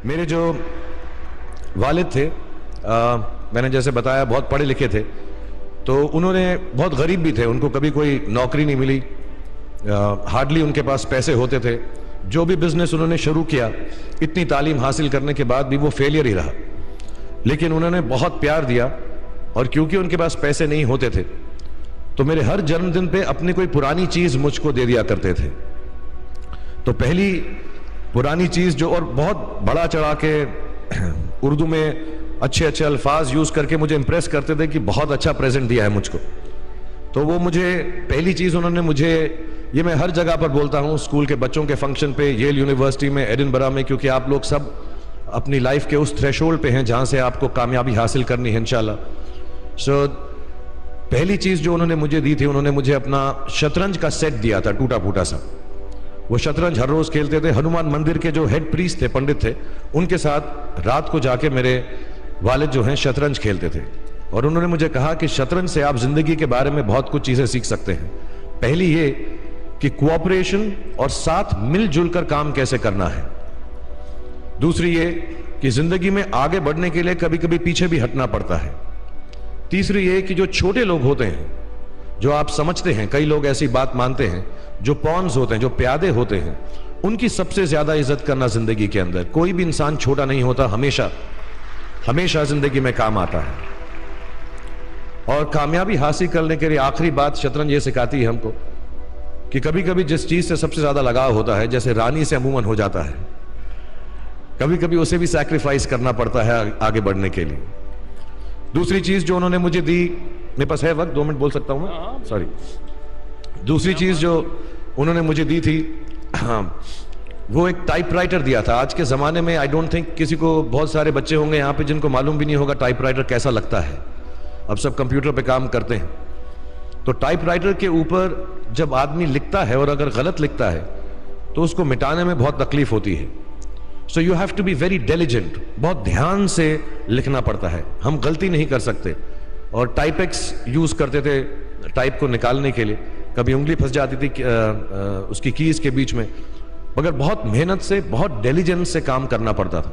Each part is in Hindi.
मेरे जो वालिद थे, मैंने जैसे बताया बहुत पढ़े लिखे थे, तो उन्होंने बहुत गरीब भी थे, उनको कभी कोई नौकरी नहीं मिली, हार्डली उनके पास पैसे होते थे। जो भी बिजनेस उन्होंने शुरू किया, इतनी तालीम हासिल करने के बाद भी वो फेलियर ही रहा। लेकिन उन्होंने बहुत प्यार दिया, और क्योंकि उनके पास पैसे नहीं होते थे तो मेरे हर जन्मदिन पे अपनी कोई पुरानी चीज मुझको दे दिया करते थे। तो पहली पुरानी चीज जो, और बहुत बड़ा चढ़ा के उर्दू में अच्छे अच्छे अल्फाज यूज करके मुझे इंप्रेस करते थे कि बहुत अच्छा प्रेजेंट दिया है मुझको। तो वो मुझे पहली चीज उन्होंने मुझे, ये मैं हर जगह पर बोलता हूँ, स्कूल के बच्चों के फंक्शन पे, येल यूनिवर्सिटी में, एडिनबरा में, क्योंकि आप लोग सब अपनी लाइफ के उस थ्रेशोल्ड पे हैं जहां से आपको कामयाबी हासिल करनी है इंशाल्लाह। सो पहली चीज जो उन्होंने मुझे दी थी, उन्होंने मुझे अपना शतरंज का सेट दिया था, टूटा फूटा सा। वो शतरंज हर रोज खेलते थे। हनुमान मंदिर के जो हेड प्रीस्ट थे, पंडित थे, उनके साथ रात को जाके मेरे वालिद जो हैं शतरंज खेलते थे। और उन्होंने मुझे कहा कि शतरंज से आप जिंदगी के बारे में बहुत कुछ चीजें सीख सकते हैं। पहली ये कि कोऑपरेशन और साथ मिलजुल कर काम कैसे करना है। दूसरी ये कि जिंदगी में आगे बढ़ने के लिए कभी कभी पीछे भी हटना पड़ता है। तीसरी ये कि जो छोटे लोग होते हैं, जो आप समझते हैं, कई लोग ऐसी बात मानते हैं, जो पॉन्स होते हैं, जो प्यादे होते हैं, उनकी सबसे ज्यादा इज्जत करना जिंदगी के अंदर। कोई भी इंसान छोटा नहीं होता, हमेशा हमेशा जिंदगी में काम आता है। और कामयाबी हासिल करने के लिए आखिरी बात शतरंज ये सिखाती है हमको कि कभी कभी जिस चीज से सबसे ज्यादा लगाव होता है, जैसे रानी से अमूमन हो जाता है, कभी कभी उसे भी सैक्रिफाइस करना पड़ता है आगे बढ़ने के लिए। दूसरी चीज जो उन्होंने मुझे दी, मेरे पास है वक्त, 2 मिनट बोल सकता हूं मैं, सॉरी। दूसरी चीज जो उन्होंने मुझे दी थी, वो एक टाइपराइटर दिया था। आज के जमाने में आई डोंट थिंक किसी को, बहुत सारे बच्चे होंगे यहाँ पे जिनको मालूम भी नहीं होगा टाइपराइटर कैसा लगता है। अब सब कंप्यूटर पे काम करते हैं। तो टाइपराइटर के ऊपर जब आदमी लिखता है और अगर गलत लिखता है तो उसको मिटाने में बहुत तकलीफ होती है। So you have to be very diligent, बहुत ध्यान से लिखना पड़ता है। हम गलती नहीं कर सकते। और टाइपेक्स यूज करते थे टाइप को निकालने के लिए, कभी उंगली फंस जाती थी उसकी कीज के बीच में, मगर बहुत मेहनत से, बहुत डिलिजेंस से काम करना पड़ता था।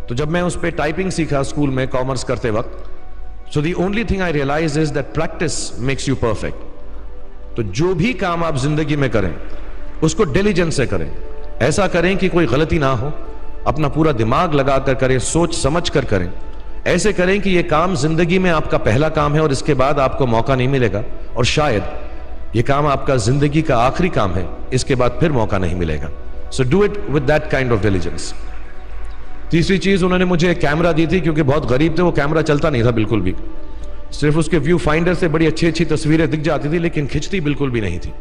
तो जब मैं उस पर टाइपिंग सीखा स्कूल में कॉमर्स करते वक्त, so the only thing I realize is that practice makes you perfect. तो जो भी काम आप जिंदगी में करें उसको डिलिजेंस से करें, ऐसा करें कि कोई गलती ना हो, अपना पूरा दिमाग लगाकर करें, सोच समझ कर करें। ऐसे करें कि यह काम जिंदगी में आपका पहला काम है और इसके बाद आपको मौका नहीं मिलेगा, और शायद यह काम आपका जिंदगी का आखिरी काम है, इसके बाद फिर मौका नहीं मिलेगा। So do it with that kind of diligence. तीसरी चीज उन्होंने मुझे कैमरा दी थी, क्योंकि बहुत गरीब थे, वो कैमरा चलता नहीं था बिल्कुल भी, सिर्फ उसके व्यू फाइंडर से बड़ी अच्छी अच्छी तस्वीरें दिख जाती थी, लेकिन खिंचती बिल्कुल भी नहीं थी।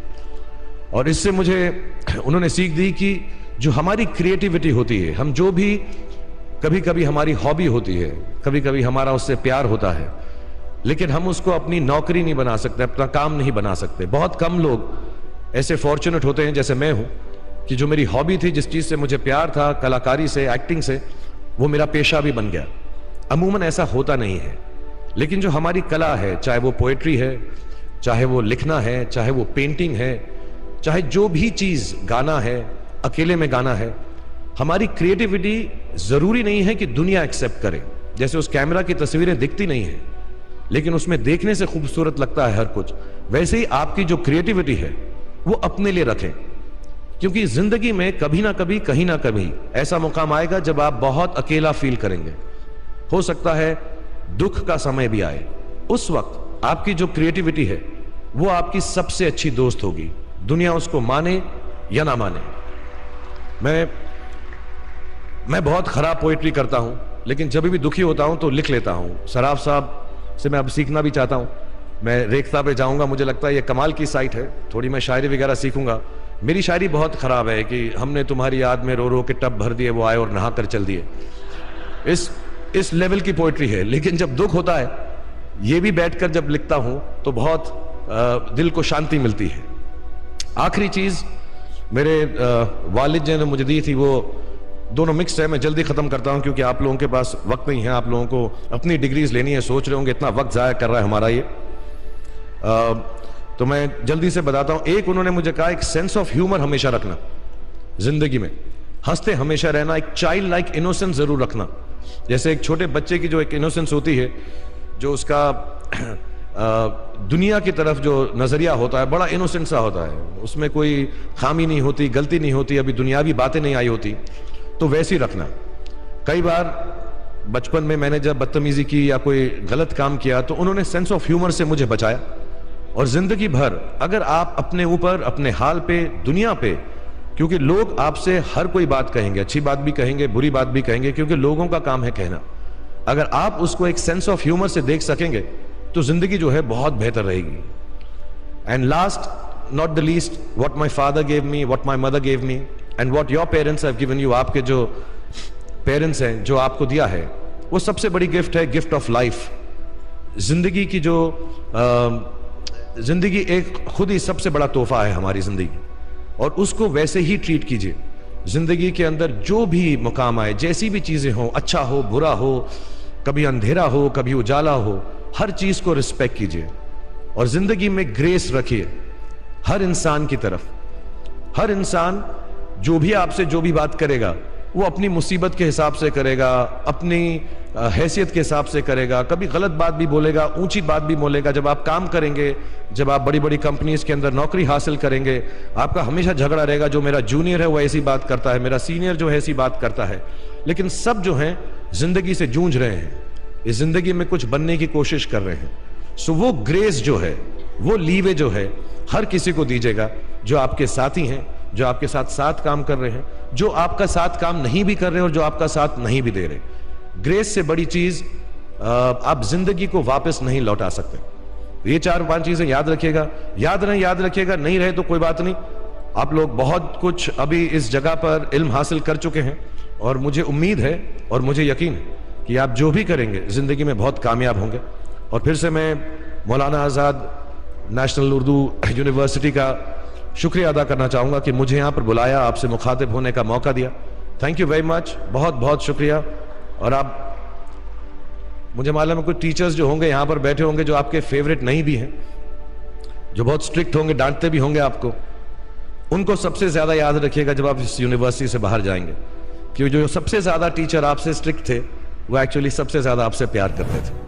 और इससे मुझे उन्होंने सीख दी कि जो हमारी क्रिएटिविटी होती है, हम जो भी, कभी कभी हमारी हॉबी होती है, कभी कभी हमारा उससे प्यार होता है, लेकिन हम उसको अपनी नौकरी नहीं बना सकते, अपना काम नहीं बना सकते। बहुत कम लोग ऐसे फॉर्चुनेट होते हैं जैसे मैं हूं कि जो मेरी हॉबी थी, जिस चीज से मुझे प्यार था, कलाकारी से, एक्टिंग से, वो मेरा पेशा भी बन गया। अमूमन ऐसा होता नहीं है। लेकिन जो हमारी कला है, चाहे वो पोएट्री है, चाहे वो लिखना है, चाहे वो पेंटिंग है, चाहे जो भी चीज, गाना है, अकेले में गाना है, हमारी क्रिएटिविटी जरूरी नहीं है कि दुनिया एक्सेप्ट करे। जैसे उस कैमरा की तस्वीरें दिखती नहीं है, लेकिन उसमें देखने से खूबसूरत लगता है हर कुछ, वैसे ही आपकी जो क्रिएटिविटी है वो अपने लिए रखें। क्योंकि जिंदगी में कभी ना कभी, कहीं ना कभी ऐसा मुकाम आएगा जब आप बहुत अकेला फील करेंगे। हो सकता है दुख का समय भी आए, उस वक्त आपकी जो क्रिएटिविटी है वो आपकी सबसे अच्छी दोस्त होगी, दुनिया उसको माने या ना माने। मैं बहुत खराब पोएट्री करता हूं, लेकिन जब भी दुखी होता हूं तो लिख लेता हूं। सराफ साहब से मैं अब सीखना भी चाहता हूं। मैं रेखता पे जाऊंगा, मुझे लगता है ये कमाल की साइट है, थोड़ी मैं शायरी वगैरह सीखूंगा। मेरी शायरी बहुत खराब है कि हमने तुम्हारी याद में रो रो के टब भर दिए, वो आए और नहा कर चल दिए। इस लेवल की पोएट्री है। लेकिन जब दुख होता है, ये भी बैठकर जब लिखता हूं तो बहुत दिल को शांति मिलती है। आखिरी चीज मेरे वालिद जी ने मुझे दी थी, वो दोनों मिक्स है, मैं जल्दी खत्म करता हूं क्योंकि आप लोगों के पास वक्त नहीं है, आप लोगों को अपनी डिग्रीज लेनी है, सोच रहे होंगे इतना वक्त जाया कर रहा है हमारा ये। तो मैं जल्दी से बताता हूं। एक, उन्होंने मुझे कहा एक सेंस ऑफ ह्यूमर हमेशा रखना जिंदगी में, हंसते हमेशा रहना, एक चाइल्ड लाइक इनोसेंस जरूर रखना। जैसे एक छोटे बच्चे की जो एक इनोसेंस होती है, जो उसका दुनिया की तरफ जो नजरिया होता है बड़ा इनोसेंट सा होता है, उसमें कोई खामी नहीं होती, गलती नहीं होती, अभी दुनियावी बातें नहीं आई होती, तो वैसी रखना। कई बार बचपन में मैंने जब बदतमीजी की या कोई गलत काम किया तो उन्होंने सेंस ऑफ ह्यूमर से मुझे बचाया। और जिंदगी भर अगर आप अपने ऊपर, अपने हाल पे, दुनिया पे, क्योंकि लोग आपसे हर कोई बात कहेंगे, अच्छी बात भी कहेंगे, बुरी बात भी कहेंगे, क्योंकि लोगों का काम है कहना। अगर आप उसको एक सेंस ऑफ ह्यूमर से देख सकेंगे तो जिंदगी जो है बहुत बेहतर रहेगी। And last not the least, what my father gave me, what my mother gave me and what your parents have given you, आपके जो पेरेंट्स हैं जो आपको दिया है, वो सबसे बड़ी गिफ्ट है, गिफ्ट ऑफ लाइफ। जिंदगी की जो जिंदगी एक खुद ही सबसे बड़ा तोहफा है हमारी जिंदगी, और उसको वैसे ही ट्रीट कीजिए। जिंदगी के अंदर जो भी मुकाम आए, जैसी भी चीजें हो, अच्छा हो बुरा हो, कभी अंधेरा हो कभी उजाला हो, हर चीज को रिस्पेक्ट कीजिए और जिंदगी में ग्रेस रखिए हर इंसान की तरफ। हर इंसान जो भी आपसे जो भी बात करेगा वो अपनी मुसीबत के हिसाब से करेगा, अपनी हैसियत के हिसाब से करेगा, कभी गलत बात भी बोलेगा, ऊंची बात भी बोलेगा। जब आप काम करेंगे, जब आप बड़ी बड़ी कंपनीज के अंदर नौकरी हासिल करेंगे, आपका हमेशा झगड़ा रहेगा, जो मेरा जूनियर है वो ऐसी बात करता है, मेरा सीनियर जो है ऐसी बात करता है। लेकिन सब जो हैं जिंदगी से जूझ रहे हैं, इस जिंदगी में कुछ बनने की कोशिश कर रहे हैं। सो वो ग्रेस जो है, वो लीवे जो है, हर किसी को दीजिएगा जो आपके साथी हैं, जो आपके साथ साथ काम कर रहे हैं, जो आपका साथ काम नहीं भी कर रहे और जो आपका साथ नहीं भी दे रहे। ग्रेस से बड़ी चीज आप जिंदगी को वापस नहीं लौटा सकते। ये 4-5 चीजें याद रखिएगा। याद रखिएगा, नहीं रहे तो कोई बात नहीं। आप लोग बहुत कुछ अभी इस जगह पर इल्म हासिल कर चुके हैं और मुझे उम्मीद है और मुझे यकीन है कि आप जो भी करेंगे जिंदगी में बहुत कामयाब होंगे। और फिर से मैं मौलाना आज़ाद नेशनल उर्दू यूनिवर्सिटी का शुक्रिया अदा करना चाहूंगा कि मुझे यहां पर बुलाया, आपसे मुखातिब होने का मौका दिया। थैंक यू वेरी मच, बहुत बहुत शुक्रिया। और आप, मुझे मालूम है कुछ टीचर्स जो होंगे यहां पर बैठे होंगे जो आपके फेवरेट नहीं भी हैं, जो बहुत स्ट्रिक्ट होंगे, डांटते भी होंगे आपको, उनको सबसे ज्यादा याद रखिएगा जब आप इस यूनिवर्सिटी से बाहर जाएंगे, क्योंकि जो सबसे ज्यादा टीचर आपसे स्ट्रिक्ट थे वो एक्चुअली सबसे ज्यादा आपसे प्यार करते थे।